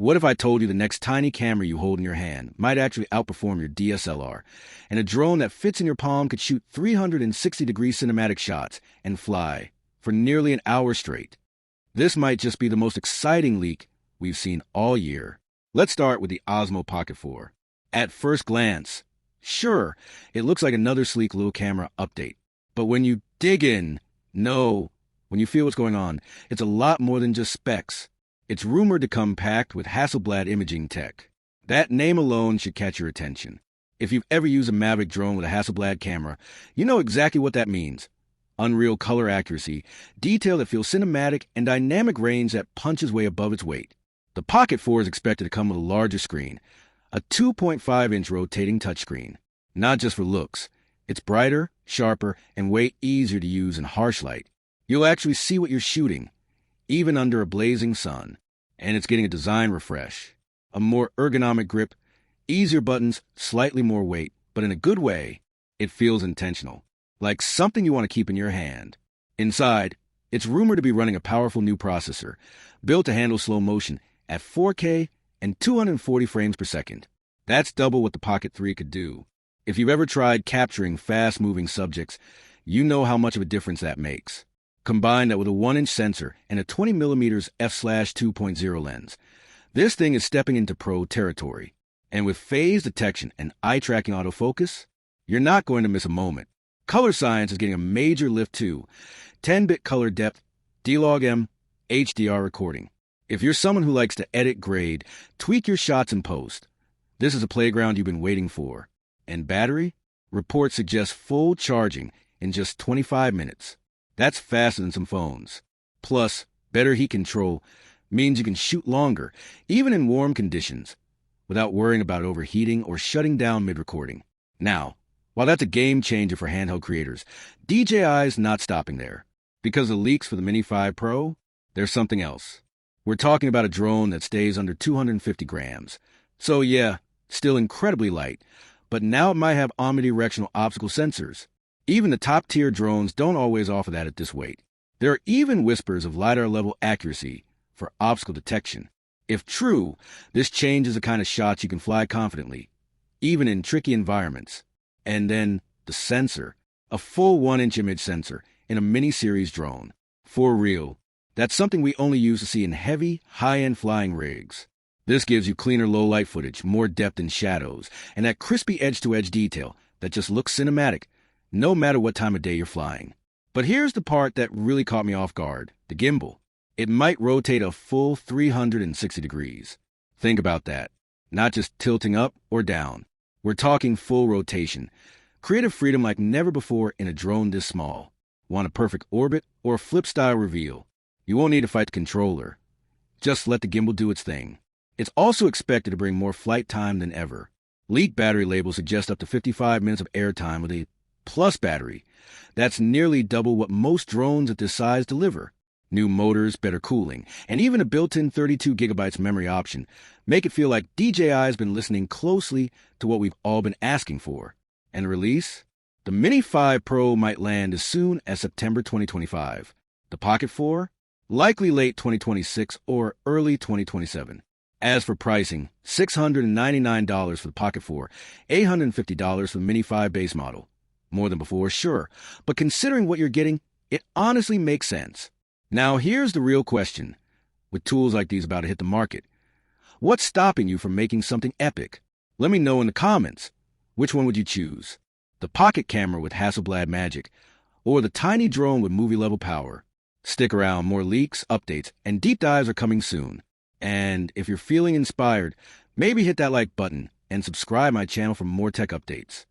What if I told you the next tiny camera you hold in your hand might actually outperform your DSLR, and a drone that fits in your palm could shoot 360-degree cinematic shots and fly for nearly an hour straight? This might just be the most exciting leak we've seen all year. Let's start with the Osmo Pocket 4. At first glance, sure, it looks like another sleek little camera update. But when you dig in, when you feel what's going on, it's a lot more than just specs. It's rumored to come packed with Hasselblad imaging tech. That name alone should catch your attention. If you've ever used a Mavic drone with a Hasselblad camera, you know exactly what that means. Unreal color accuracy, detail that feels cinematic, and dynamic range that punches way above its weight. The Pocket 4 is expected to come with a larger screen, a 2.5-inch rotating touchscreen. Not just for looks. It's brighter, sharper, and way easier to use in harsh light. You'll actually see what you're shooting, even under a blazing sun. And it's getting a design refresh. A more ergonomic grip, easier buttons, slightly more weight, but in a good way. It feels intentional, like something you want to keep in your hand. Inside, it's rumored to be running a powerful new processor, built to handle slow motion at 4K and 240 frames per second. That's double what the Pocket 3 could do. If you've ever tried capturing fast-moving subjects, you know how much of a difference that makes. Combine that with a 1-inch sensor and a 20mm f/2.0 lens. This thing is stepping into pro territory. And with phase detection and eye-tracking autofocus, you're not going to miss a moment. Color science is getting a major lift too. 10-bit color depth, D-Log-M, HDR recording. If you're someone who likes to edit, grade, tweak your shots in post, this is a playground you've been waiting for. And battery? Reports suggest full charging in just 25 minutes. That's faster than some phones. Plus, better heat control means you can shoot longer, even in warm conditions, without worrying about overheating or shutting down mid-recording. Now, while that's a game changer for handheld creators, DJI's not stopping there. Because of leaks for the Mini 5 Pro, there's something else. We're talking about a drone that stays under 250 grams. So yeah, still incredibly light, but now it might have omnidirectional optical sensors. Even the top-tier drones don't always offer that at this weight. There are even whispers of LiDAR-level accuracy for obstacle detection. If true, this changes the kind of shots you can fly confidently, even in tricky environments. And then, the sensor. A full 1-inch image sensor in a mini-series drone. For real. That's something we only use to see in heavy, high-end flying rigs. This gives you cleaner low-light footage, more depth in shadows, and that crispy edge-to-edge detail that just looks cinematic, no matter what time of day you're flying. But here's the part that really caught me off guard, the gimbal. It might rotate a full 360 degrees. Think about that. Not just tilting up or down. We're talking full rotation. Creative freedom like never before in a drone this small. Want a perfect orbit or a flip-style reveal? You won't need to fight the controller. Just let the gimbal do its thing. It's also expected to bring more flight time than ever. Leaked battery labels suggest up to 55 minutes of airtime with a plus battery. That's nearly double what most drones at this size deliver. New motors, better cooling, and even a built-in 32 gigabytes memory option make it feel like DJI's been listening closely to what we've all been asking for. And the release? The Mini 5 Pro might land as soon as September 2025. The Pocket 4? Likely late 2026 or early 2027. As for pricing, $699 for the Pocket 4, $850 for the Mini 5 base model. More than before, sure, but considering what you're getting, it honestly makes sense. Now here's the real question. With tools like these about to hit the market, what's stopping you from making something epic? Let me know in the comments. Which one would you choose? The Pocket camera with Hasselblad magic, or the tiny drone with movie-level power? Stick around, more leaks, updates, and deep dives are coming soon. And if you're feeling inspired, maybe hit that like button and subscribe my channel for more tech updates.